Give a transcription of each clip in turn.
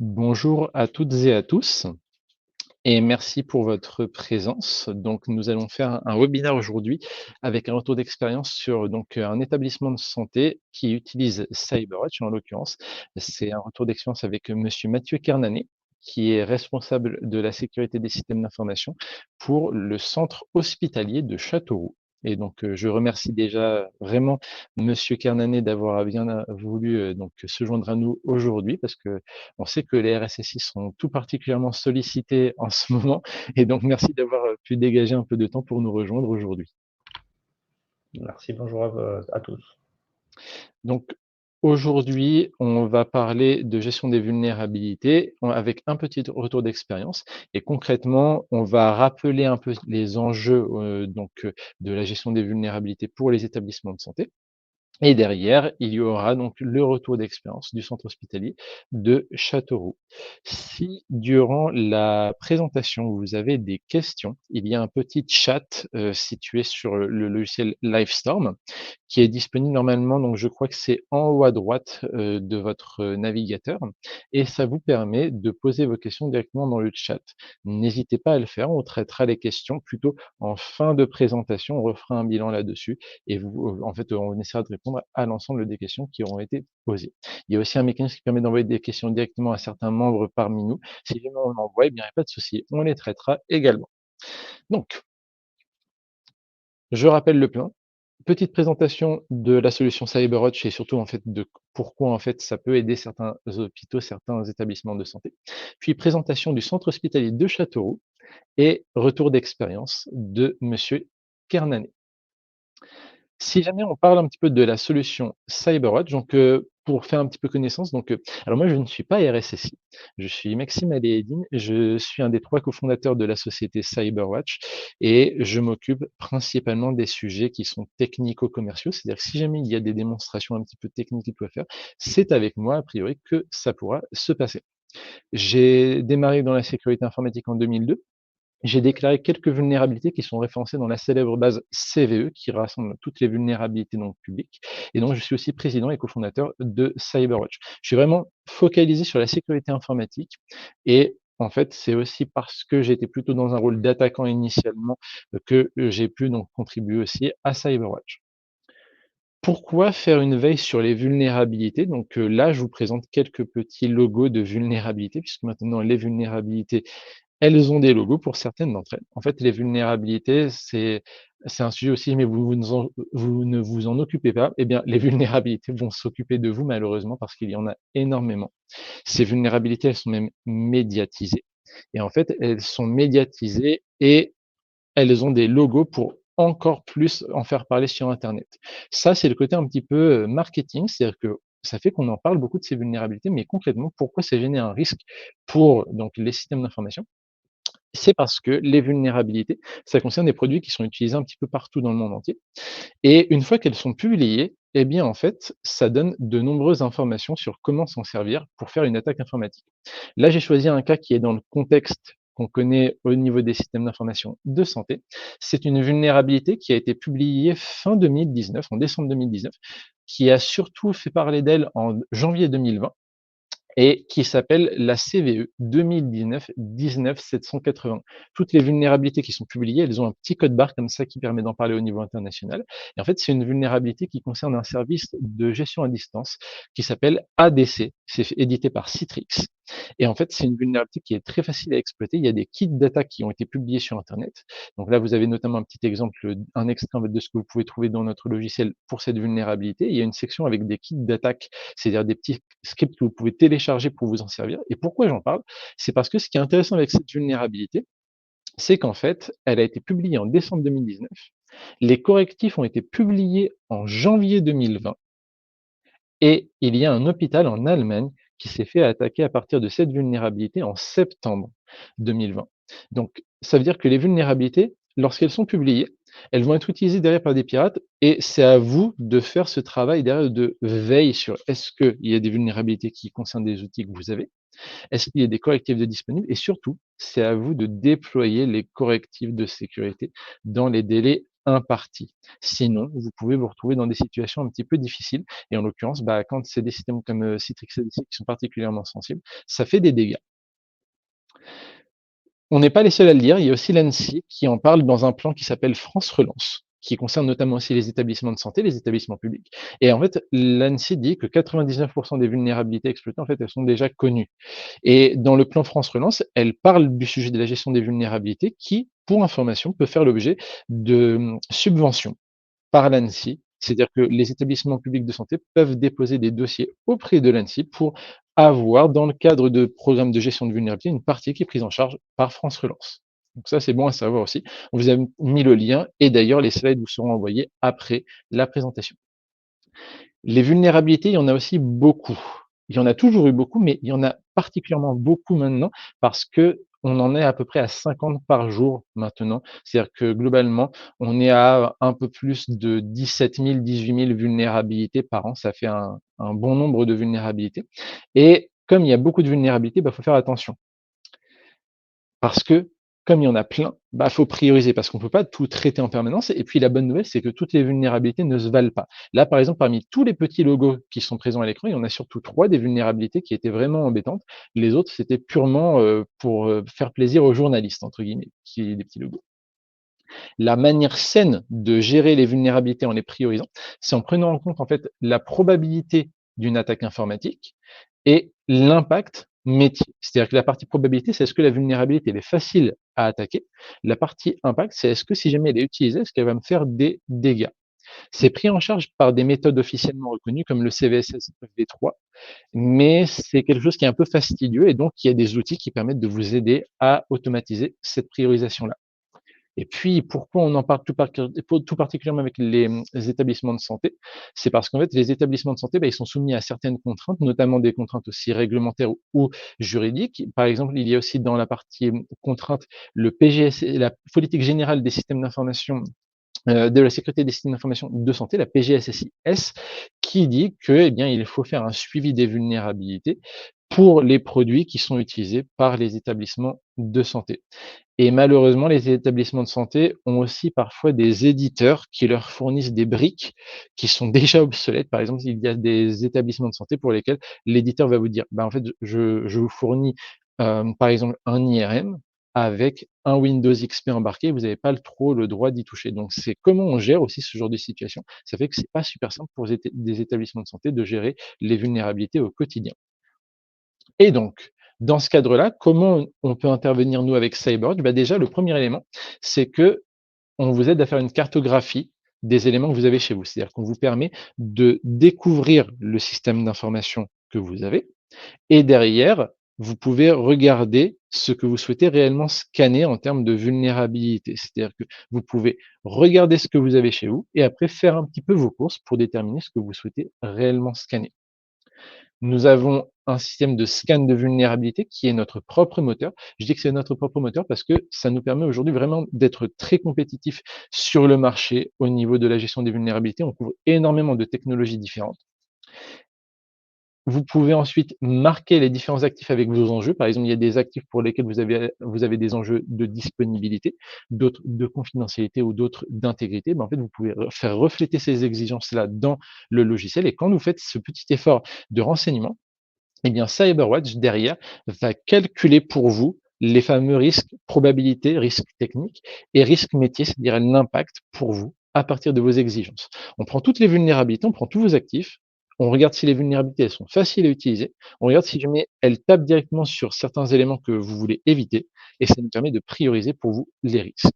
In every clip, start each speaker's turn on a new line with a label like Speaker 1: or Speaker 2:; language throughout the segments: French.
Speaker 1: Bonjour à toutes et à tous et merci pour votre présence. Donc nous allons faire un webinaire aujourd'hui avec un retour d'expérience sur un établissement de santé qui utilise CyberWatch en l'occurrence. C'est un retour d'expérience avec monsieur Mathieu Kernanet, qui est responsable de la sécurité des systèmes d'information pour le centre hospitalier de Châteauroux. Et donc, je remercie déjà vraiment monsieur Kernanet d'avoir bien voulu se joindre à nous aujourd'hui parce que on sait que les RSSI sont tout particulièrement sollicités en ce moment et donc merci d'avoir pu dégager un peu de temps pour nous rejoindre aujourd'hui.
Speaker 2: Merci, bonjour à tous.
Speaker 1: Donc aujourd'hui, on va parler de gestion des vulnérabilités avec un petit retour d'expérience et concrètement, on va rappeler un peu les enjeux de la gestion des vulnérabilités pour les établissements de santé. Et derrière, il y aura donc le retour d'expérience du centre hospitalier de Châteauroux. Si durant la présentation, vous avez des questions, il y a un petit chat situé sur le logiciel Livestorm qui est disponible normalement, donc je crois que c'est en haut à droite de votre navigateur et ça vous permet de poser vos questions directement dans le chat. N'hésitez pas à le faire, on traitera les questions plutôt en fin de présentation, on refera un bilan là-dessus et on essaiera de répondre à l'ensemble des questions qui auront été posées. Il y a aussi un mécanisme qui permet d'envoyer des questions directement à certains membres parmi nous. Si jamais on envoie, eh bien, il n'y a pas de souci, on les traitera également. Donc, je rappelle le plan. Petite présentation de la solution CyberWatch et surtout en fait de pourquoi en fait ça peut aider certains hôpitaux, certains établissements de santé. Puis présentation du centre hospitalier de Châteauroux et retour d'expérience de monsieur Kernanet. Si jamais on parle un petit peu de la solution CyberWatch, pour faire un petit peu connaissance, alors moi je ne suis pas RSSI, je suis Maxime Aléhédine, je suis un des 3 cofondateurs de la société CyberWatch et je m'occupe principalement des sujets qui sont technico-commerciaux. C'est-à-dire que si jamais il y a des démonstrations un petit peu techniques qu'il faut faire, c'est avec moi a priori que ça pourra se passer. J'ai démarré dans la sécurité informatique en 2002. J'ai déclaré quelques vulnérabilités qui sont référencées dans la célèbre base CVE qui rassemble toutes les vulnérabilités donc publiques. Et donc, je suis aussi président et cofondateur de CyberWatch. Je suis vraiment focalisé sur la sécurité informatique et en fait, c'est aussi parce que j'étais plutôt dans un rôle d'attaquant initialement que j'ai pu donc contribuer aussi à CyberWatch. Pourquoi faire une veille sur les vulnérabilités? Là, je vous présente quelques petits logos de vulnérabilité, puisque maintenant les vulnérabilités elles ont des logos pour certaines d'entre elles. En fait, les vulnérabilités, c'est un sujet aussi, mais vous ne vous en occupez pas. Eh bien, les vulnérabilités vont s'occuper de vous malheureusement parce qu'il y en a énormément. Ces vulnérabilités, elles sont même médiatisées et en fait, elles sont médiatisées et elles ont des logos pour encore plus en faire parler sur internet. Ça, c'est le côté un petit peu, marketing, c'est-à-dire que ça fait qu'on en parle beaucoup de ces vulnérabilités, mais concrètement, pourquoi ça génère un risque pour donc les systèmes d'information? C'est parce que les vulnérabilités, ça concerne des produits qui sont utilisés un petit peu partout dans le monde entier et une fois qu'elles sont publiées, eh bien, en fait, ça donne de nombreuses informations sur comment s'en servir pour faire une attaque informatique. Là, j'ai choisi un cas qui est dans le contexte qu'on connaît au niveau des systèmes d'information de santé. C'est une vulnérabilité qui a été publiée fin 2019, en décembre 2019, qui a surtout fait parler d'elle en janvier 2020 et qui s'appelle la CVE 2019-19780. Toutes les vulnérabilités qui sont publiées, elles ont un petit code barre comme ça qui permet d'en parler au niveau international. Et en fait, c'est une vulnérabilité qui concerne un service de gestion à distance qui s'appelle ADC. C'est édité par Citrix. Et en fait, c'est une vulnérabilité qui est très facile à exploiter. Il y a des kits d'attaque qui ont été publiés sur Internet. Donc là, vous avez notamment un petit exemple, un extrait de ce que vous pouvez trouver dans notre logiciel pour cette vulnérabilité. Il y a une section avec des kits d'attaque, c'est-à-dire des petits scripts que vous pouvez télécharger pour vous en servir. Et pourquoi j'en parle? C'est parce que ce qui est intéressant avec cette vulnérabilité, c'est qu'en fait, elle a été publiée en décembre 2019. Les correctifs ont été publiés en janvier 2020 et il y a un hôpital en Allemagne qui s'est fait attaquer à partir de cette vulnérabilité en septembre 2020. Donc, ça veut dire que les vulnérabilités, lorsqu'elles sont publiées, elles vont être utilisées derrière par des pirates et c'est à vous de faire ce travail derrière de veille sur est-ce qu'il y a des vulnérabilités qui concernent des outils que vous avez, est-ce qu'il y a des correctifs de disponibles et surtout, c'est à vous de déployer les correctifs de sécurité dans les délais imparti. Sinon, vous pouvez vous retrouver dans des situations un petit peu difficiles et en l'occurrence, quand c'est des systèmes comme, Citrix et qui sont particulièrement sensibles, ça fait des dégâts. On n'est pas les seuls à le dire, il y a aussi l'ANSSI qui en parle dans un plan qui s'appelle France Relance, qui concerne notamment aussi les établissements de santé, les établissements publics. Et en fait, l'ANSSI dit que 99 des vulnérabilités exploitées, en fait, elles sont déjà connues. Et dans le plan France Relance, elle parle du sujet de la gestion des vulnérabilités qui, pour information, peut faire l'objet de subventions par l'ANSSI. C'est-à-dire que les établissements publics de santé peuvent déposer des dossiers auprès de l'ANSSI pour avoir, dans le cadre de programmes de gestion de vulnérabilité, une partie qui est prise en charge par France Relance. Donc ça, c'est bon à savoir aussi. On vous a mis le lien et d'ailleurs, les slides vous seront envoyés après la présentation. Les vulnérabilités, il y en a aussi beaucoup. Il y en a toujours eu beaucoup, mais il y en a particulièrement beaucoup maintenant parce que on en est à peu près à 50 par jour maintenant. C'est-à-dire que globalement, on est à un peu plus de 17 000, 18 000 vulnérabilités par an. Ça fait un bon nombre de vulnérabilités. Et comme il y a beaucoup de vulnérabilités, faut faire attention. Parce que, comme il y en a plein, faut prioriser parce qu'on peut pas tout traiter en permanence. Et puis la bonne nouvelle, c'est que toutes les vulnérabilités ne se valent pas. Là, par exemple, parmi tous les petits logos qui sont présents à l'écran, il y en a surtout 3 des vulnérabilités qui étaient vraiment embêtantes. Les autres, c'était purement pour faire plaisir aux journalistes, entre guillemets, qui des petits logos. La manière saine de gérer les vulnérabilités en les priorisant, c'est en prenant en compte en fait la probabilité d'une attaque informatique et l'impact métier. C'est-à-dire que la partie probabilité, c'est est-ce que la vulnérabilité elle est facile à attaquer. La partie impact, c'est est-ce que si jamais elle est utilisée, est-ce qu'elle va me faire des dégâts. C'est pris en charge par des méthodes officiellement reconnues comme le CVSS V3, mais c'est quelque chose qui est un peu fastidieux et donc il y a des outils qui permettent de vous aider à automatiser cette priorisation-là. Et puis, pourquoi on en parle tout particulièrement avec les établissements de santé? C'est parce qu'en fait, les établissements de santé, ils sont soumis à certaines contraintes, notamment des contraintes aussi réglementaires ou juridiques. Par exemple, il y a aussi dans la partie contrainte le PGS, la politique générale des systèmes d'information de la sécurité des systèmes d'information de santé, la PGSSIS, qui dit que, il faut faire un suivi des vulnérabilités pour les produits qui sont utilisés par les établissements de santé. Et malheureusement, les établissements de santé ont aussi parfois des éditeurs qui leur fournissent des briques qui sont déjà obsolètes. Par exemple, il y a des établissements de santé pour lesquels l'éditeur va vous dire, en fait, je vous fournis, par exemple, un IRM avec un Windows XP embarqué, vous n'avez pas trop le droit d'y toucher. Donc, c'est comment on gère aussi ce genre de situation. Ça fait que c'est pas super simple pour des établissements de santé de gérer les vulnérabilités au quotidien. Et donc, dans ce cadre-là, comment on peut intervenir nous avec CyberWatch? Déjà, le premier élément, c'est que on vous aide à faire une cartographie des éléments que vous avez chez vous. C'est-à-dire qu'on vous permet de découvrir le système d'information que vous avez et derrière, vous pouvez regarder ce que vous souhaitez réellement scanner en termes de vulnérabilité. C'est-à-dire que vous pouvez regarder ce que vous avez chez vous et après faire un petit peu vos courses pour déterminer ce que vous souhaitez réellement scanner. Nous avons un système de scan de vulnérabilité qui est notre propre moteur. Je dis que c'est notre propre moteur parce que ça nous permet aujourd'hui vraiment d'être très compétitifs sur le marché au niveau de la gestion des vulnérabilités. On couvre énormément de technologies différentes. Vous pouvez ensuite marquer les différents actifs avec vos enjeux. Par exemple, il y a des actifs pour lesquels vous avez des enjeux de disponibilité, d'autres de confidentialité ou d'autres d'intégrité. En fait, vous pouvez faire refléter ces exigences-là dans le logiciel et quand vous faites ce petit effort de renseignement, CyberWatch derrière va calculer pour vous les fameux risques probabilités, risques techniques et risques métiers, c'est-à-dire l'impact pour vous à partir de vos exigences. On prend toutes les vulnérabilités, on prend tous vos actifs, on regarde si les vulnérabilités elles sont faciles à utiliser, on regarde si jamais elles tapent directement sur certains éléments que vous voulez éviter et ça nous permet de prioriser pour vous les risques.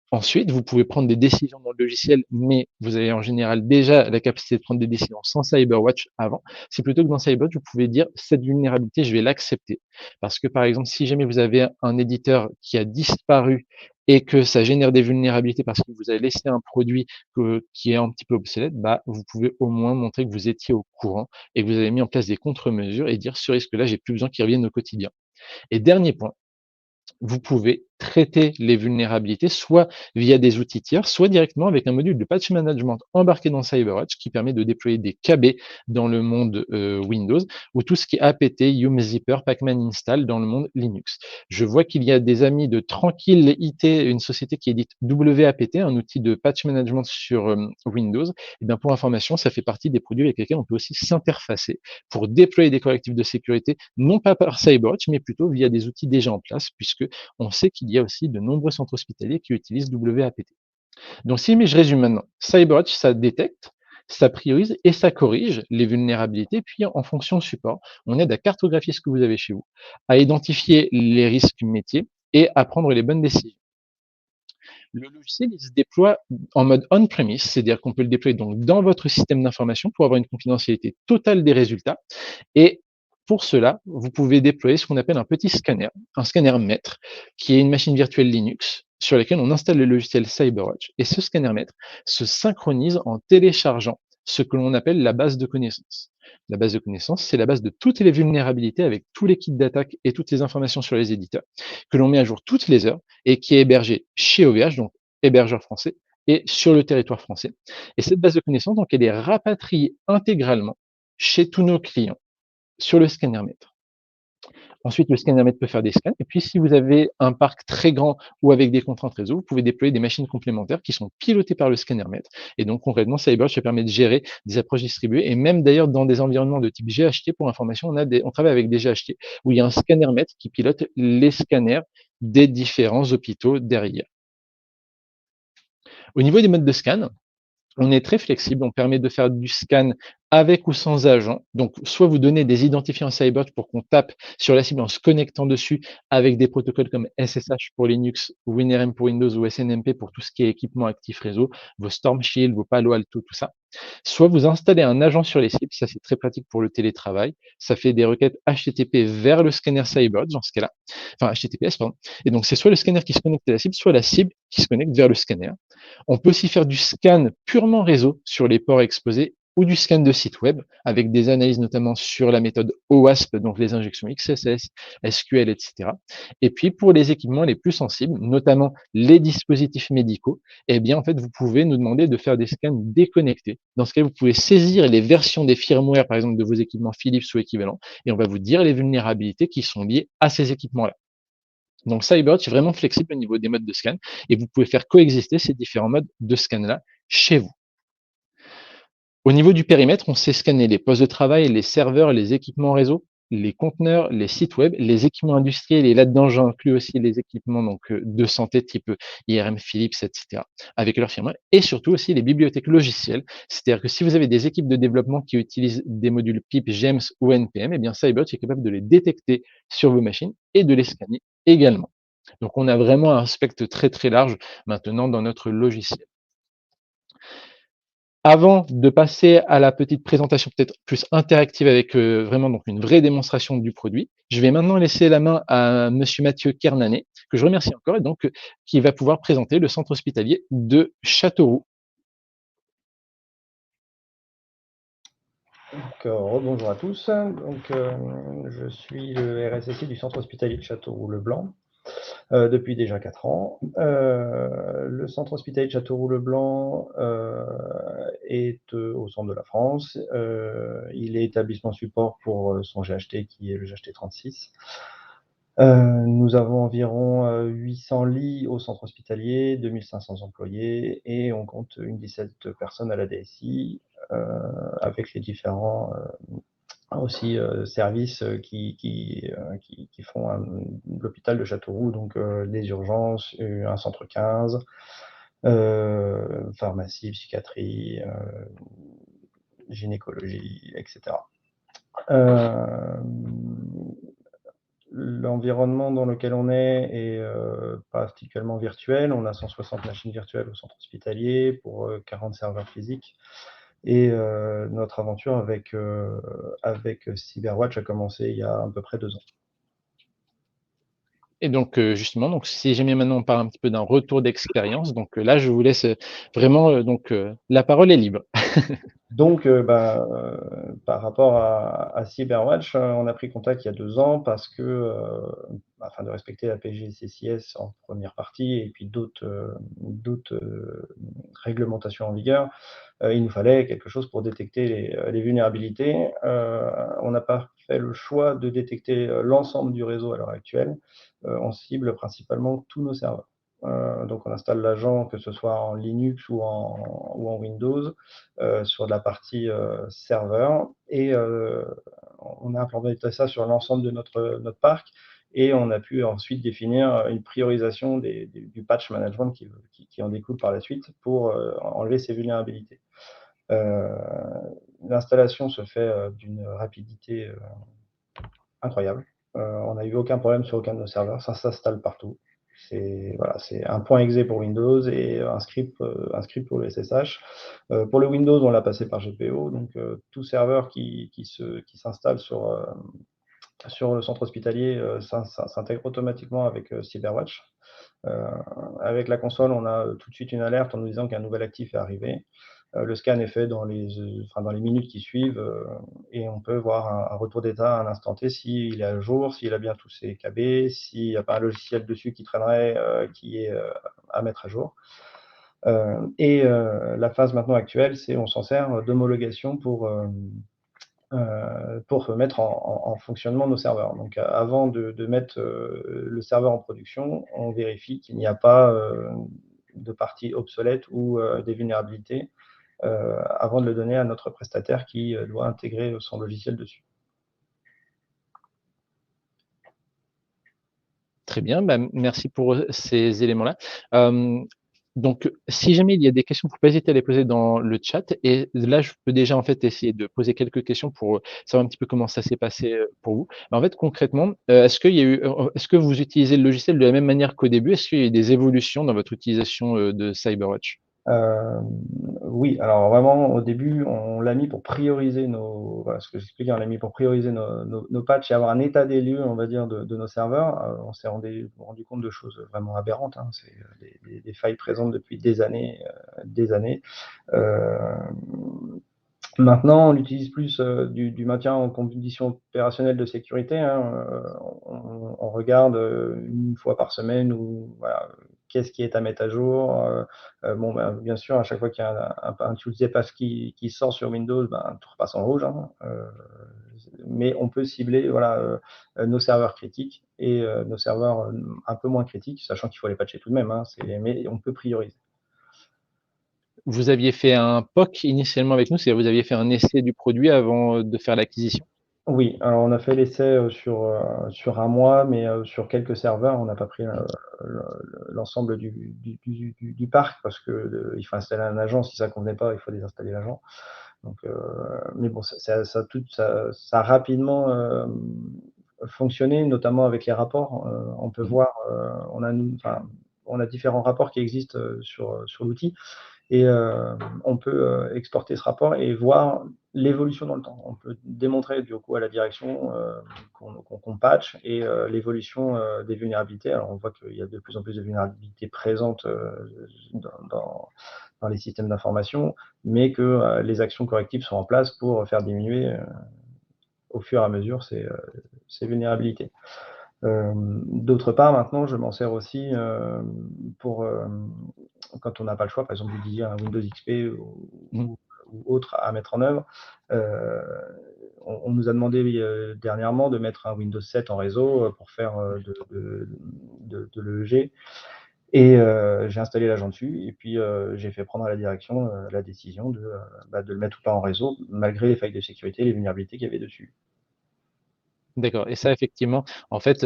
Speaker 1: Ensuite, vous pouvez prendre des décisions dans le logiciel, mais vous avez en général déjà la capacité de prendre des décisions sans CyberWatch avant. C'est plutôt que dans CyberWatch, vous pouvez dire cette vulnérabilité, je vais l'accepter. Parce que par exemple, si jamais vous avez un éditeur qui a disparu et que ça génère des vulnérabilités parce que vous avez laissé un produit qui est un petit peu obsolète, vous pouvez au moins montrer que vous étiez au courant et que vous avez mis en place des contre-mesures et dire ce risque-là, j'ai plus besoin qu'il revienne au quotidien. Et dernier point, vous pouvez traiter les vulnérabilités, soit via des outils tiers, soit directement avec un module de patch management embarqué dans CyberWatch qui permet de déployer des KB dans le monde Windows, ou tout ce qui est apt, yum-zipper, pacman install dans le monde Linux. Je vois qu'il y a des amis de Tranquille IT, une société qui édite WAPT, un outil de patch management sur Windows. Et bien pour information, ça fait partie des produits avec lesquels on peut aussi s'interfacer pour déployer des correctifs de sécurité, non pas par CyberWatch, mais plutôt via des outils déjà en place, puisque on sait qu'il y a aussi de nombreux centres hospitaliers qui utilisent WAPT. Donc si mais je résume maintenant, CyberWatch, ça détecte, ça priorise et ça corrige les vulnérabilités. Puis en fonction de support, on aide à cartographier ce que vous avez chez vous, à identifier les risques métiers et à prendre les bonnes décisions. Le logiciel, il se déploie en mode on-premise, c'est-à-dire qu'on peut le déployer donc dans votre système d'information pour avoir une confidentialité totale des résultats. Et pour cela, vous pouvez déployer ce qu'on appelle un petit scanner, un scanner maître, qui est une machine virtuelle Linux sur laquelle on installe le logiciel CyberWatch. Et ce scanner maître se synchronise en téléchargeant ce que l'on appelle la base de connaissances. La base de connaissances, c'est la base de toutes les vulnérabilités avec tous les kits d'attaque et toutes les informations sur les éditeurs, que l'on met à jour toutes les heures et qui est hébergée chez OVH, donc hébergeur français, et sur le territoire français. Et cette base de connaissances, donc, elle est rapatriée intégralement chez tous nos clients sur le scanner maître. Ensuite, le scanner maître peut faire des scans. Et puis, si vous avez un parc très grand ou avec des contraintes réseau, vous pouvez déployer des machines complémentaires qui sont pilotées par le scanner maître. Et donc, concrètement, CyberWatch ça permet de gérer des approches distribuées. Et même d'ailleurs, dans des environnements de type GHT, pour information, on travaille avec des GHT où il y a un scanner maître qui pilote les scanners des différents hôpitaux derrière. Au niveau des modes de scan, on est très flexible, on permet de faire du scan avec ou sans agent. Donc, soit vous donnez des identifiants CyberWatch pour qu'on tape sur la cible en se connectant dessus avec des protocoles comme SSH pour Linux, WinRM pour Windows ou SNMP pour tout ce qui est équipement actif réseau, vos Storm Shield, vos Palo Alto, tout ça. Soit vous installez un agent sur les cibles, ça c'est très pratique pour le télétravail. Ça fait des requêtes HTTP vers le scanner CyberWatch dans ce cas-là. Enfin, HTTPS, pardon. Et donc, c'est soit le scanner qui se connecte à la cible, soit la cible qui se connecte vers le scanner. On peut aussi faire du scan purement réseau sur les ports exposés ou du scan de site web avec des analyses notamment sur la méthode OWASP, donc les injections XSS, SQL, etc. Et puis pour les équipements les plus sensibles, notamment les dispositifs médicaux, eh bien en fait vous pouvez nous demander de faire des scans déconnectés. Dans ce cas, vous pouvez saisir les versions des firmware par exemple de vos équipements Philips ou équivalents et on va vous dire les vulnérabilités qui sont liées à ces équipements-là. Donc CyberWatch est vraiment flexible au niveau des modes de scan et vous pouvez faire coexister ces différents modes de scan-là chez vous. Au niveau du périmètre, on sait scanner les postes de travail, les serveurs, les équipements réseau, les conteneurs, les sites web, les équipements industriels et là-dedans j'inclus aussi les équipements de santé type IRM, Philips, etc. avec leur firmware et surtout aussi les bibliothèques logicielles. C'est-à-dire que si vous avez des équipes de développement qui utilisent des modules PIP, GEMS ou NPM, eh bien CyberWatch est capable de les détecter sur vos machines et de les scanner également. Donc on a vraiment un spectre très très large maintenant dans notre logiciel. Avant de passer à la petite présentation peut-être plus interactive avec vraiment donc une vraie démonstration du produit, je vais maintenant laisser la main à monsieur Mathieu Kernanet, que je remercie encore et donc qui va pouvoir présenter le centre hospitalier de Châteauroux.
Speaker 2: Bonjour à tous. Je suis le RSSI du centre hospitalier de Châteauroux-le-Blanc depuis déjà 4 ans. Le centre hospitalier de Châteauroux-le-Blanc est au centre de la France. Il est établissement support pour son GHT qui est le GHT 36. Nous avons environ 800 lits au centre hospitalier, 2500 employés et on compte une 17 personnes à la DSI avec les différents aussi services qui font l'hôpital de Châteauroux, donc les urgences, un centre 15, pharmacie, psychiatrie, gynécologie, etc. L'environnement dans lequel on est particulièrement virtuel. On a 160 machines virtuelles au centre hospitalier pour 40 serveurs physiques. Et notre aventure avec CyberWatch a commencé il y a à peu près 2 ans.
Speaker 1: Et donc justement, donc si jamais maintenant on parle un petit peu d'un retour d'expérience, donc là je vous laisse vraiment donc la parole est libre.
Speaker 2: Donc, par rapport à Cyberwatch, on a pris contact il y a 2 ans parce que, afin de respecter la PGCCS en première partie et puis d'autres réglementations en vigueur, il nous fallait quelque chose pour détecter les vulnérabilités. On n'a pas fait le choix de détecter, l'ensemble du réseau à l'heure actuelle. On cible principalement tous nos serveurs. Donc on installe l'agent, que ce soit en Linux ou en Windows, sur la partie, serveur et on a implémenté ça sur l'ensemble de notre parc et on a pu ensuite définir une priorisation du patch management qui en découle par la suite pour, enlever ces vulnérabilités. Heu, L'installation se fait, d'une rapidité, incroyable. On n'a eu aucun problème sur aucun de nos serveurs, ça s'installe partout. C'est voilà, c'est un point exe pour Windows et un script pour le SSH. Pour le Windows, on l'a passé par GPO, donc tout serveur qui s'installe sur le centre hospitalier, s'intègre automatiquement avec, Cyberwatch. Heu, Avec la console, on a, tout de suite une alerte en nous disant qu'un nouvel actif est arrivé. Le scan est fait dans les minutes qui suivent, et on peut voir un retour d'état à l'instant T, s'il est à jour, s'il a bien tous ses KB, s'il n'y a pas un logiciel dessus qui traînerait, qui est, à mettre à jour. La phase maintenant actuelle, c'est on s'en sert d'homologation pour mettre en fonctionnement nos serveurs. Donc, avant de mettre, le serveur en production, on vérifie qu'il n'y a pas, de parties obsolètes ou, des vulnérabilités, avant de le donner à notre prestataire qui, doit intégrer, son logiciel dessus.
Speaker 1: Très bien, bah, merci pour, ces éléments-là. Hem, donc si jamais il y a des questions, faut pas hésiter à les poser dans le chat et là, je peux déjà, en fait, essayer de poser quelques questions pour, savoir un petit peu comment ça s'est passé, pour vous. En fait, concrètement, est-ce qu'il y a eu est-ce que vous utilisez le logiciel de la même manière qu'au début? Est-ce qu'il y a eu des évolutions dans votre utilisation, de CyberWatch?
Speaker 2: Hem, oui, alors vraiment au début, on l'a mis pour prioriser nos voilà, ce que j'expliquais, on l'a mis pour prioriser nos patchs et avoir un état des lieux, on va dire, de nos serveurs. On s'est rendu compte de choses vraiment aberrantes, hein. C'est, des failles présentes depuis des années, des années. Hem Maintenant, on l'utilise plus, du maintien en conditions opérationnelles de sécurité, hein, on regarde, 1 fois par semaine ou voilà, qu'est-ce qui est à mettre à jour, bon, ben, bien sûr, à chaque fois qu'il y a un tooltip qui sort sur Windows, ben, tout repasse en rouge, hein, mais on peut cibler, voilà, nos serveurs critiques et nos serveurs, un peu moins critiques, sachant qu'il faut les patcher tout de même, hein, mais on peut prioriser.
Speaker 1: Vous aviez fait un POC initialement avec nous, c'est-à-dire vous aviez fait un essai du produit avant, de faire l'acquisition?
Speaker 2: Oui, alors on a fait l'essai, sur 1 mois, mais sur quelques serveurs. On n'a pas pris, le l'ensemble du parc parce que, il faut installer un agent. Si ça convenait pas, il faut désinstaller l'agent. Donc, mais bon, ça a rapidement, fonctionné, notamment avec les rapports. On peut
Speaker 1: Mmh.
Speaker 2: voir, on a différents rapports qui existent, sur l'outil et on peut, exporter ce rapport et voir l'évolution dans le temps. On peut démontrer du coup à la direction, qu'on patch et l'évolution, des vulnérabilités. Alors on voit qu'il y a de plus en plus de vulnérabilités présentes, dans les systèmes d'information, mais que, les actions correctives sont en place pour faire diminuer, au fur et à mesure ces vulnérabilités. D'autre part, maintenant, je m'en sers aussi, pour, quand on n'a pas le choix, par exemple, vous disiez un Windows XP
Speaker 1: Mmh.
Speaker 2: ou autre à mettre en œuvre. Heu, on nous a demandé, dernièrement de mettre un Windows 7 en réseau, pour faire, de l'EEG et j'ai installé l'agent dessus et puis, j'ai fait prendre à la direction, la décision de le mettre ou pas en réseau, malgré les failles de sécurité et les vulnérabilités qu'il y avait dessus.
Speaker 1: D'accord et ça effectivement, en fait,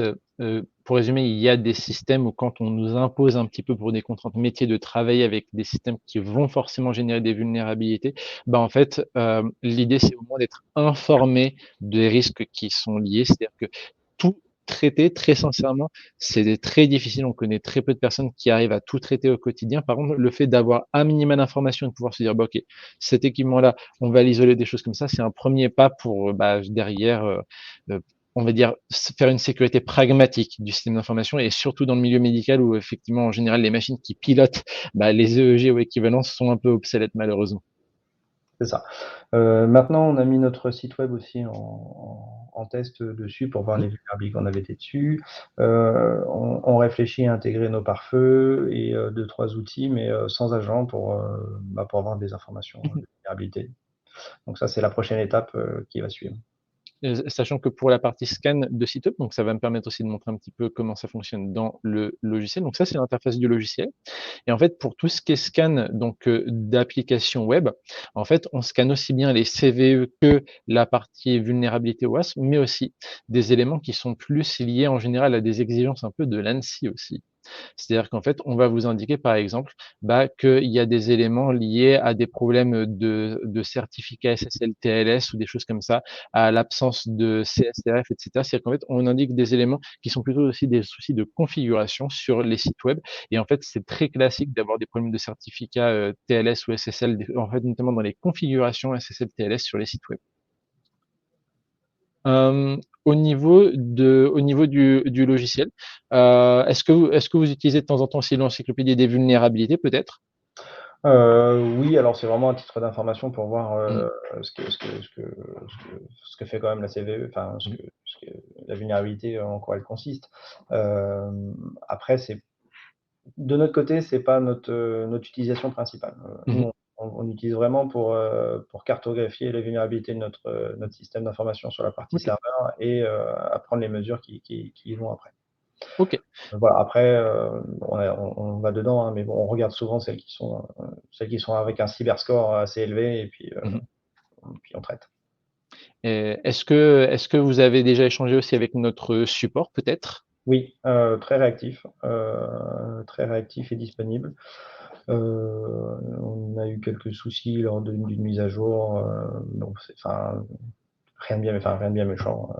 Speaker 1: pour résumer, il y a des systèmes où quand on nous impose un petit peu pour des contraintes métiers de travailler avec des systèmes qui vont forcément générer des vulnérabilités, bah, en fait, l'idée c'est au moins d'être informé des risques qui sont liés. C'est-à-dire que tout traiter, très sincèrement, c'est très difficile. On connaît très peu de personnes qui arrivent à tout traiter au quotidien. Par contre, le fait d'avoir un minimum d'informations et de pouvoir se dire: «Bah, OK, cet équipement-là, on va l'isoler», des choses comme ça, c'est un premier pas pour, bah, derrière, on va dire, faire une sécurité pragmatique du système d'information et surtout dans le milieu médical où effectivement, en général, les machines qui pilotent, bah, les EEG ou équivalents sont un peu obsolètes malheureusement.
Speaker 2: c'est ça. Maintenant, on a mis notre site web aussi en test dessus pour voir
Speaker 1: Mmh.
Speaker 2: les vulnérabilités qu'on avait dessus. On réfléchit à intégrer nos pare-feux et 2-3 outils, mais sans agent pour avoir des informations
Speaker 1: Mmh.
Speaker 2: de vulnérabilité. Donc ça, c'est la prochaine étape qui va suivre.
Speaker 1: Sachant que pour la partie scan de site web, donc ça va me permettre aussi de montrer un petit peu comment ça fonctionne dans le logiciel. Donc ça, c'est l'interface du logiciel. Et en fait, pour tout ce qui est scan donc d'applications web, en fait, on scanne aussi bien les CVE que la partie vulnérabilité OWASP, mais aussi des éléments qui sont plus liés en général à des exigences un peu de l'ANSSI aussi. C'est-à-dire qu'en fait, on va vous indiquer par exemple, qu'il y a des éléments liés à des problèmes de certificat SSL-TLS ou des choses comme ça, à l'absence de CSRF, et cetera. C'est-à-dire qu'en fait, on indique des éléments qui sont plutôt aussi des soucis de configuration sur les sites web et en fait, c'est très classique d'avoir des problèmes de certificat, TLS ou SSL, des en fait, notamment dans les configurations SSL-TLS sur les sites web. Au niveau du logiciel, est-ce que vous utilisez de temps en temps aussi l'encyclopédie des vulnérabilités peut-être?
Speaker 2: Oui, alors c'est vraiment à titre d'information pour voir
Speaker 1: Mmh,
Speaker 2: ce que fait quand même la CVE, enfin
Speaker 1: mmh,
Speaker 2: ce que la vulnérabilité, en quoi elle consiste. Après, c'est de notre côté, c'est pas notre utilisation principale.
Speaker 1: mmh.
Speaker 2: Nous, on utilise vraiment pour cartographier les vulnérabilités de notre système d'information sur la partie
Speaker 1: OK,
Speaker 2: serveur et à prendre les mesures qui vont après.
Speaker 1: OK.
Speaker 2: Voilà, après, on va dedans, hein, mais bon, on regarde souvent celles qui sont avec un cyberscore assez élevé
Speaker 1: Mmh.
Speaker 2: puis on traite.
Speaker 1: Et est-ce que vous avez déjà échangé aussi avec notre support peut-être?
Speaker 2: Oui, très réactif et disponible. On a eu quelques soucis lors d'une mise à jour, donc enfin, rien de bien méchant,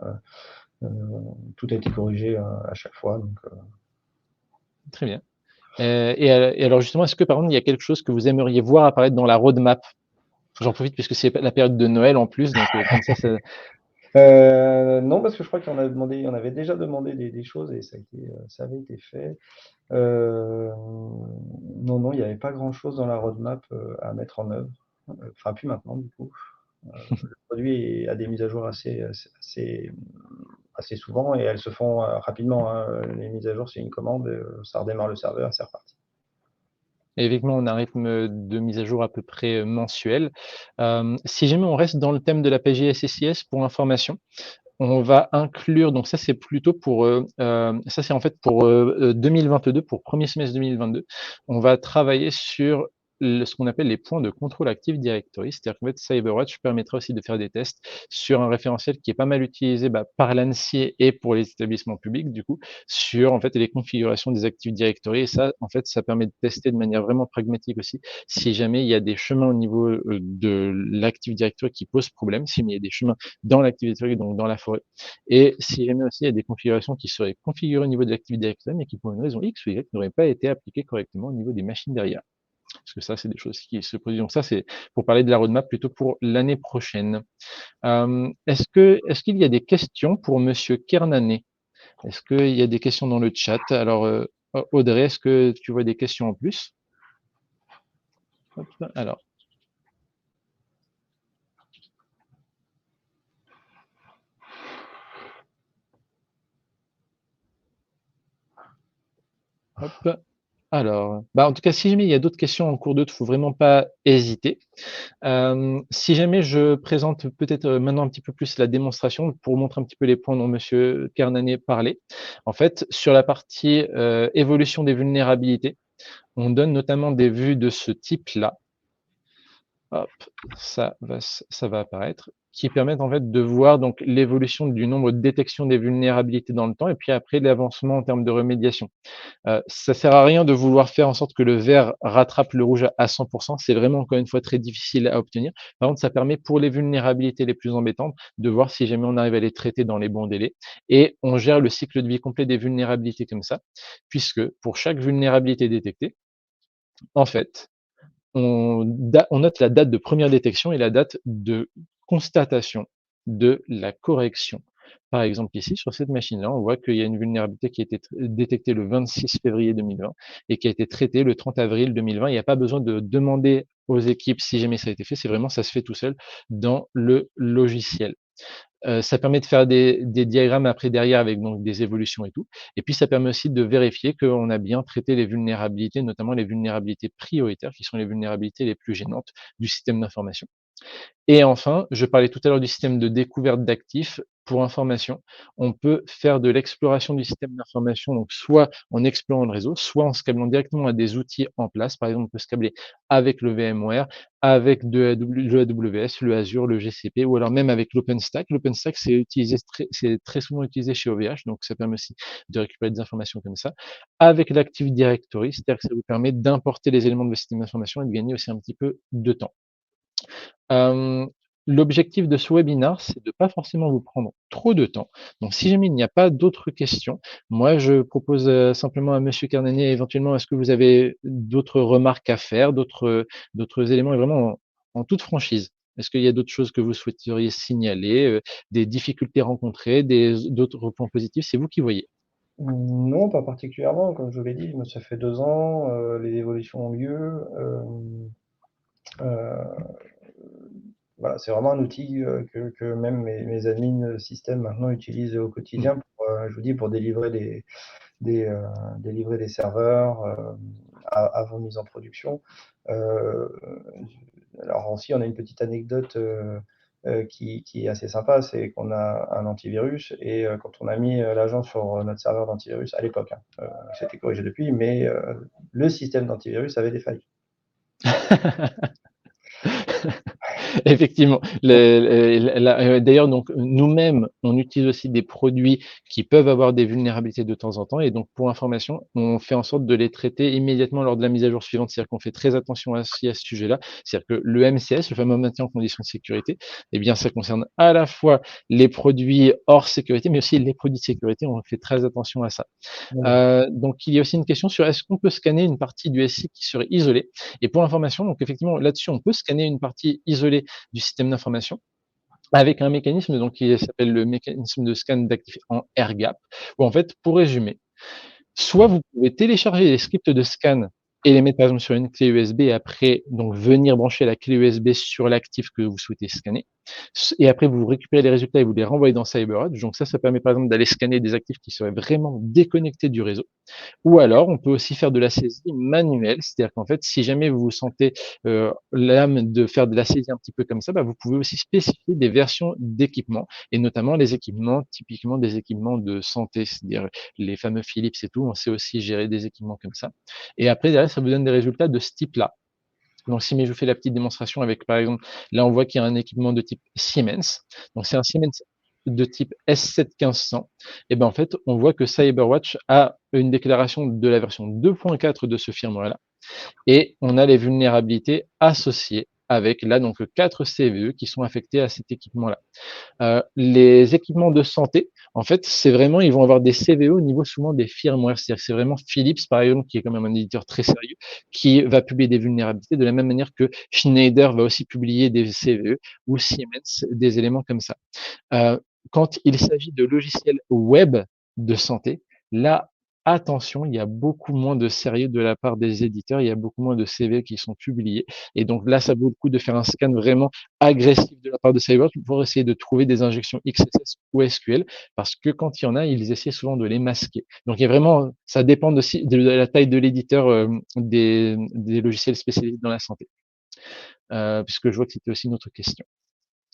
Speaker 2: tout a été corrigé, à chaque fois donc
Speaker 1: Très bien. Et alors justement, est-ce que par exemple, il y a quelque chose que vous aimeriez voir apparaître dans la roadmap? J'en profite puisque c'est la période de Noël en plus, donc comme ça
Speaker 2: Non, parce que je crois qu'on avait déjà demandé des choses et ça avait été fait. Non, non, il y avait pas grand-chose dans la roadmap, à mettre en œuvre, enfin plus maintenant du coup. Le produit a des mises à jour assez souvent et elles se font, rapidement, hein, les mises à jour, c'est une commande, ça redémarre le serveur et c'est reparti.
Speaker 1: et effectivement, on a un rythme de mise à jour à peu près, mensuel. Si jamais on reste dans le thème de la PGSSIS pour information, on va inclure donc ça c'est plutôt pour, ça c'est en fait pour, 2022, pour premier semestre 2022. On va travailler sur ce qu'on appelle les points de contrôle Active Directory. C'est-à-dire qu'en fait CyberWatch permettra aussi de faire des tests sur un référentiel qui est pas mal utilisé, par l'ANSSI et pour les établissements publics du coup, sur en fait les configurations des Active Directory et ça, en fait, ça permet de tester de manière vraiment pragmatique aussi, si jamais il y a des chemins au niveau, de l'Active Directory qui posent problème, s'il y a des chemins dans l'Active Directory, donc dans la forêt. Et si jamais aussi il y a des configurations qui seraient configurées au niveau de l'Active Directory, mais qui pour une raison X ou Y n'auraient pas été appliquées correctement au niveau des machines derrière. Parce que ça, c'est des choses qui se produisent. Donc ça, c'est pour parler de la roadmap plutôt pour l'année prochaine. Est-ce qu'il y a des questions pour Monsieur Kernané? Est-ce qu'il y a des questions dans le chat? Alors, Audrey, est-ce que tu vois des questions en plus? Hop, alors, hop. Alors, en tout cas, si jamais il y a d'autres questions en cours de route, faut vraiment pas hésiter. Si jamais je présente peut-être, maintenant un petit peu plus la démonstration pour montrer un petit peu les points dont monsieur Kernané parlait. En fait, sur la partie, évolution des vulnérabilités, on donne notamment des vues de ce type-là. Hop, ça va apparaître, qui permettent en fait de voir donc l'évolution du nombre de détections des vulnérabilités dans le temps et puis après l'avancement en termes de remédiation. Ça sert à rien de vouloir faire en sorte que le vert rattrape le rouge à 100. C'est vraiment encore une fois très difficile à obtenir. Par contre, ça permet pour les vulnérabilités les plus embêtantes de voir si jamais on arrive à les traiter dans les bons délais et on gère le cycle de vie complet des vulnérabilités comme ça, puisque pour chaque vulnérabilité détectée, en fait, on note la date de première détection et la date de constatation de la correction Par exemple, ici, sur cette machine-là, on voit qu'il y a une vulnérabilité qui a été détectée le 26 février 2020 et qui a été traitée le 30 avril 2020. Il n'y a pas besoin de demander aux équipes si jamais ça a été fait, c'est vraiment ça se fait tout seul dans le logiciel. Ça permet de faire des diagrammes après derrière avec donc des évolutions et tout. Et puis ça permet aussi de vérifier qu'on a bien traité les vulnérabilités, notamment les vulnérabilités prioritaires, qui sont les vulnérabilités les plus gênantes du système d'information. Et enfin, je parlais tout à l'heure du système de découverte d'actifs. Pour information, on peut faire de l'exploration du système d'information, donc soit en explorant le réseau, soit en se câblant directement à des outils en place. Par exemple, on peut se câbler avec le VMware, avec le AWS, le Azure, le GCP, ou alors même avec l'OpenStack. L'OpenStack, c'est très souvent utilisé chez OVH, donc ça permet aussi de récupérer des informations comme ça. Avec l'Active Directory, c'est-à-dire que ça vous permet d'importer les éléments de votre système d'information et de gagner aussi un petit peu de temps. Hem, L'objectif de ce webinaire, c'est de pas forcément vous prendre trop de temps. Donc si jamais il n'y a pas d'autres questions, moi je propose, simplement à monsieur Carnanier éventuellement, est-ce que vous avez d'autres remarques à faire, d'autres éléments et vraiment en toute franchise? Est-ce qu'il y a d'autres choses que vous souhaiteriez signaler, des difficultés rencontrées, d'autres points positifs? C'est vous qui voyez.
Speaker 2: Non, pas particulièrement. Comme je vous l'ai dit, moi, ça fait 2 ans, les évolutions ont lieu. Heu, voilà, c'est vraiment un outil, que même mes admins, système maintenant utilisent au
Speaker 1: Mmh.
Speaker 2: quotidien pour, je vous dis, pour délivrer des, heu, délivrer des serveurs, avant mise en production. Heu, alors aussi, on a une petite anecdote, qui est assez sympa, c'est qu'on a un antivirus et quand on a mis, l'agent sur, notre serveur d'antivirus à l'époque, hein, c'était corrigé depuis, mais le système d'antivirus avait des failles.
Speaker 1: Effectivement. D'ailleurs, donc nous-mêmes, on utilise aussi des produits qui peuvent avoir des vulnérabilités de temps en temps. Et donc, pour information, on fait en sorte de les traiter immédiatement lors de la mise à jour suivante. C'est-à-dire qu'on fait très attention à ce sujet-là. C'est-à-dire que le MCS, le fameux maintien en conditions de sécurité, eh bien, ça concerne à la fois les produits hors sécurité, mais aussi les produits de sécurité. On fait très attention à ça.
Speaker 2: Mmh.
Speaker 1: Donc il y a aussi une question sur est-ce qu'on peut scanner une partie du SI qui serait isolée? Et pour information, donc effectivement, là-dessus, on peut scanner une partie isolée du système d'information avec un mécanisme donc qui s'appelle le mécanisme de scan d'actifs en air gap, où en fait, pour résumer, soit vous pouvez télécharger les scripts de scan et les mettre par exemple sur une clé USB et après donc venir brancher la clé USB sur l'actif que vous souhaitez scanner. Et après vous récupérez les résultats et vous les renvoyez dans CyberWatch. Donc ça permet par exemple d'aller scanner des actifs qui seraient vraiment déconnectés du réseau. Ou alors, on peut aussi faire de la saisie manuelle, c'est-à-dire qu'en fait, si jamais vous vous sentez l'âme de faire de la saisie un petit peu comme ça, bah, vous pouvez aussi spécifier des versions d'équipements, et notamment les équipements, typiquement des équipements de santé, c'est-à-dire les fameux Philips et tout, on sait aussi gérer des équipements comme ça. Et après, derrière, ça vous donne des résultats de ce type-là. Donc, si mais je vous fais la petite démonstration avec, par exemple, là, on voit qu'il y a un équipement de type Siemens. Donc, c'est un Siemens de type S7 1500. Et ben, en fait, on voit que CyberWatch a une déclaration de la version 2.4 de ce firmware-là et on a les vulnérabilités associées avec là donc 4 CVE qui sont affectés à cet équipement-là. Les équipements de santé, en fait, c'est vraiment, ils vont avoir des CVE au niveau souvent des firmware. C'est-à-dire que c'est vraiment Philips, par exemple, qui est quand même un éditeur très sérieux, qui va publier des vulnérabilités de la même manière que Schneider va aussi publier des CVE ou Siemens, des éléments comme ça. Euh, Quand il s'agit de logiciels web de santé, là, attention, il y a beaucoup moins de sérieux de la part des éditeurs, il y a beaucoup moins de CV qui sont publiés. Et donc là, ça vaut le coup de faire un scan vraiment agressif de la part de CyberWatch pour essayer de trouver des injections XSS ou SQL, parce que quand il y en a, ils essaient souvent de les masquer. Donc il y a vraiment, ça dépend aussi de la taille de l'éditeur des logiciels spécialisés dans la santé. Puisque je vois que c'était aussi une autre question.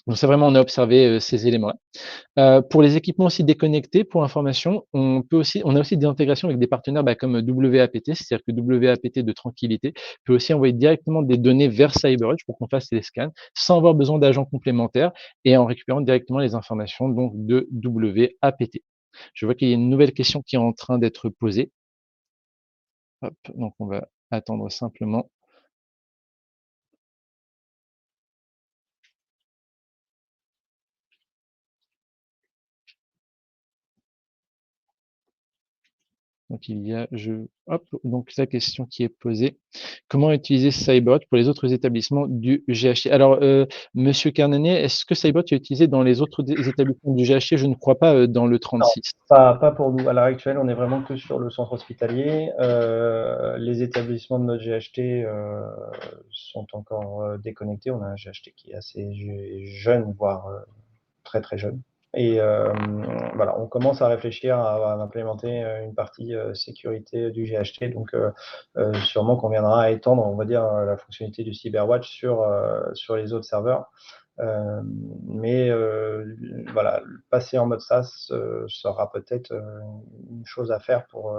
Speaker 1: Donc ça vraiment, on a observé ces éléments-là. Pour les équipements aussi déconnectés, pour information, on a aussi des intégrations avec des partenaires comme WAPT, c'est-à-dire que WAPT de tranquillité peut aussi envoyer directement des données vers CyberWatch pour qu'on fasse les scans sans avoir besoin d'agents complémentaires et en récupérant directement les informations donc de WAPT. Je vois qu'il y a une nouvelle question qui est en train d'être posée. Hop, donc on va attendre simplement. Donc il y a hop, donc la question qui est posée: «Comment utiliser CyberWatch pour les autres établissements du GHT?» Alors, monsieur Carnanet, est-ce que CyberWatch est utilisé dans les autres établissements du GHT? Je ne crois pas, dans le
Speaker 2: Non,
Speaker 1: 36.
Speaker 2: pas pour nous. À l'heure actuelle, on est vraiment que sur le centre hospitalier. Les établissements de notre GHT sont encore déconnectés. On a un GHT qui est assez jeune, voire très très jeune. Et voilà, on commence à réfléchir à implémenter une partie sécurité du GHT. Donc, sûrement qu'on viendra étendre, on va dire, la fonctionnalité du CyberWatch sur les autres serveurs. Mais voilà, passer en mode SaaS sera peut-être une chose à faire pour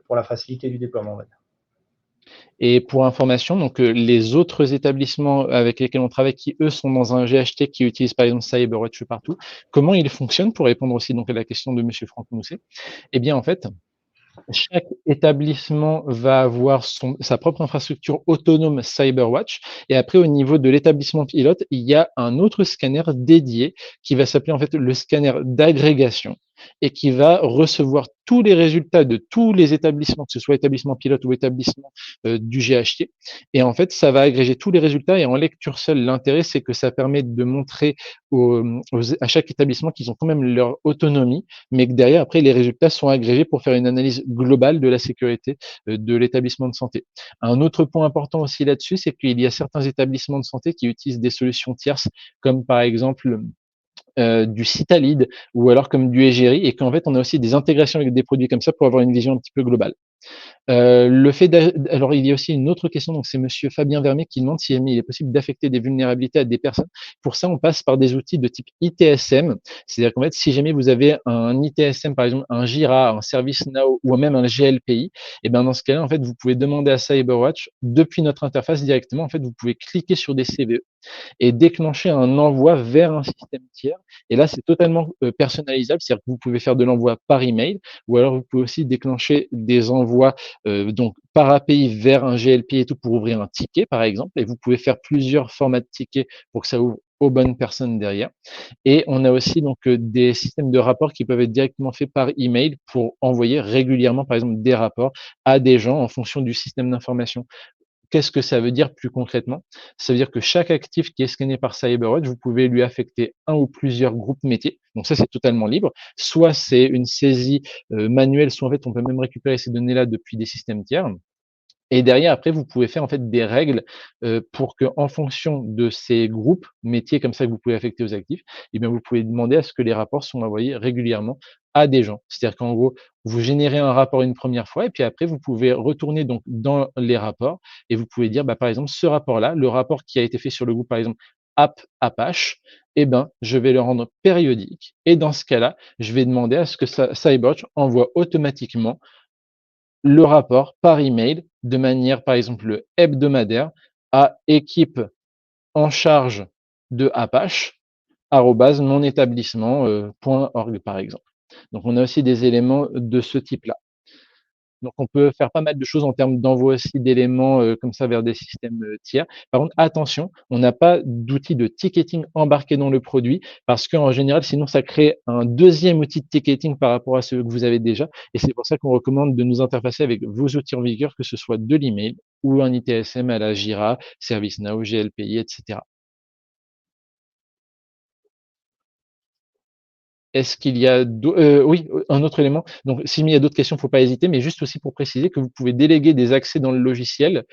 Speaker 2: la facilité du déploiement, on va dire.
Speaker 1: Et pour information, donc, les autres établissements avec lesquels on travaille qui, eux, sont dans un GHT qui utilise, par exemple, CyberWatch partout, comment ils fonctionnent? Pour répondre aussi donc à la question de monsieur Franck Mousset. Eh bien, en fait, chaque établissement va avoir sa propre infrastructure autonome CyberWatch, et après au niveau de l'établissement pilote, il y a un autre scanner dédié qui va s'appeler en fait le scanner d'agrégation et qui va recevoir tous les résultats de tous les établissements, que ce soit établissement pilote ou établissement du GHT. Et en fait, ça va agréger tous les résultats et en lecture seule. L'intérêt, c'est que ça permet de montrer à chaque établissement qu'ils ont quand même leur autonomie, mais que derrière, après, les résultats sont agrégés pour faire une analyse globale de la sécurité de l'établissement de santé. Un autre point important aussi là-dessus, c'est qu'il y a certains établissements de santé qui utilisent des solutions tierces, comme par exemple du Citalide ou alors comme du Egeri, et qu'en fait, on a aussi des intégrations avec des produits comme ça pour avoir une vision un petit peu globale. Le fait alors il y a aussi une autre question, donc c'est monsieur Fabien Vermet qui demande si il est possible d'affecter des vulnérabilités à des personnes. Pour ça, on passe par des outils de type ITSM. C'est-à-dire qu'en fait, si jamais vous avez un ITSM, par exemple un Jira, un ServiceNow ou même un GLPI, et ben dans ce cas-là, en fait, vous pouvez demander à CyberWatch depuis notre interface directement. En fait, vous pouvez cliquer sur des CVE et déclencher un envoi vers un système tiers. Et là, c'est totalement personnalisable, c'est-à-dire que vous pouvez faire de l'envoi par email, ou alors vous pouvez aussi déclencher des envois donc par API vers un GLP et tout pour ouvrir un ticket, par exemple, et vous pouvez faire plusieurs formats de tickets pour que ça ouvre aux bonnes personnes derrière. Et on a aussi donc des systèmes de rapports qui peuvent être directement faits par email pour envoyer régulièrement, par exemple, des rapports à des gens en fonction du système d'information. Qu'est-ce que ça veut dire plus concrètement? Ça veut dire que chaque actif qui est scanné par CyberWatch, vous pouvez lui affecter un ou plusieurs groupes métiers. Donc ça, c'est totalement libre. Soit c'est une saisie manuelle, soit en fait, on peut même récupérer ces données-là depuis des systèmes tiers. Et derrière, après, vous pouvez faire en fait des règles pour que, en fonction de ces groupes métiers comme ça que vous pouvez affecter aux actifs, eh bien, vous pouvez demander à ce que les rapports soient envoyés régulièrement à des gens. C'est-à-dire qu'en gros, vous générez un rapport une première fois et puis après, vous pouvez retourner donc dans les rapports et vous pouvez dire, bah, par exemple, ce rapport-là, le rapport qui a été fait sur le groupe, par exemple, App Apache, eh ben, je vais le rendre périodique. Et dans ce cas-là, je vais demander à ce que CyberWatch envoie automatiquement le rapport par email de manière, par exemple, hebdomadaire à équipe en charge de Apache @monétablissement.org par exemple. Donc on a aussi des éléments de ce type-là. Donc on peut faire pas mal de choses en termes d'envoi aussi d'éléments comme ça vers des systèmes tiers. Par contre, attention, on n'a pas d'outil de ticketing embarqué dans le produit parce qu'en général, sinon ça crée un deuxième outil de ticketing par rapport à ce que vous avez déjà. Et c'est pour ça qu'on recommande de nous interfacer avec vos outils en vigueur, que ce soit de l'email ou un ITSM à la Jira, ServiceNow, GLPI, etc. Est-ce qu'il y a oui, un autre élément, donc s'il y a d'autres questions, il ne faut pas hésiter, mais juste aussi pour préciser que vous pouvez déléguer des accès dans le logiciel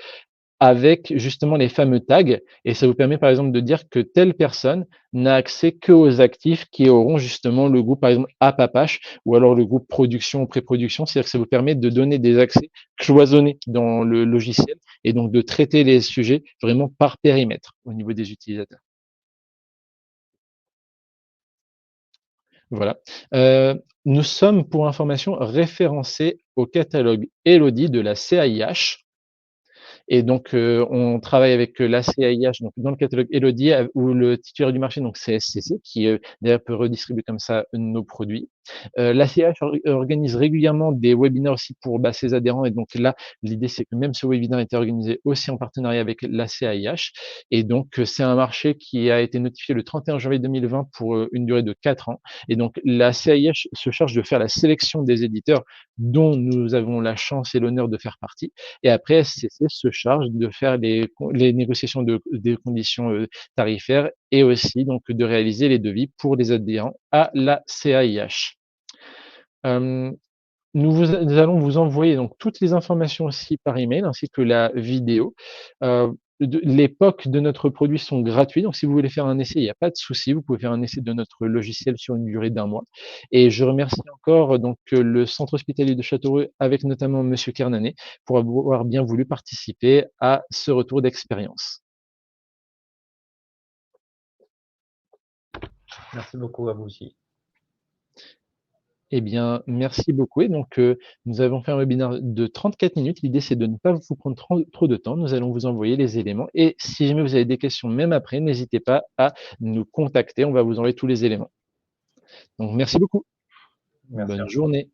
Speaker 1: avec justement les fameux tags, et ça vous permet par exemple de dire que telle personne n'a accès qu'aux actifs qui auront justement le groupe par exemple app Apache ou alors le groupe production ou pré-production. C'est-à-dire que ça vous permet de donner des accès cloisonnés dans le logiciel et donc de traiter les sujets vraiment par périmètre au niveau des utilisateurs. Voilà. Nous sommes, pour information, référencés au catalogue Elodie de la CAIH. Et donc, on travaille avec la CAIH, donc dans le catalogue Elodie, où le titulaire du marché, donc c'est SCC, qui d'ailleurs peut redistribuer comme ça nos produits. L'ACH organise régulièrement des webinaires aussi pour ses adhérents et donc là, l'idée c'est que même ce webinaire était organisé aussi en partenariat avec l'ACAIH et donc c'est un marché qui a été notifié le 31 janvier 2020 pour une durée de 4 ans et donc l'ACAIH se charge de faire la sélection des éditeurs dont nous avons la chance et l'honneur de faire partie et après SCC se charge de faire les négociations des conditions tarifaires et aussi donc de réaliser les devis pour les adhérents à la CAIH. Nous allons vous envoyer donc toutes les informations aussi par email ainsi que la vidéo. L'époque de notre produit sont gratuits, donc si vous voulez faire un essai, il n'y a pas de souci, vous pouvez faire un essai de notre logiciel sur une durée d'1 mois et je remercie encore donc le centre hospitalier de Châteauroux avec notamment monsieur Kernanet pour avoir bien voulu participer à ce retour d'expérience.
Speaker 2: Merci beaucoup à vous aussi.
Speaker 1: Eh bien, merci beaucoup et donc nous avons fait un webinaire de 34 minutes. L'idée, c'est de ne pas vous prendre trop de temps. Nous allons vous envoyer les éléments et si jamais vous avez des questions, même après, n'hésitez pas à nous contacter. On va vous envoyer tous les éléments. Donc merci beaucoup.
Speaker 2: Merci à
Speaker 1: Bonne
Speaker 2: vous.
Speaker 1: journée.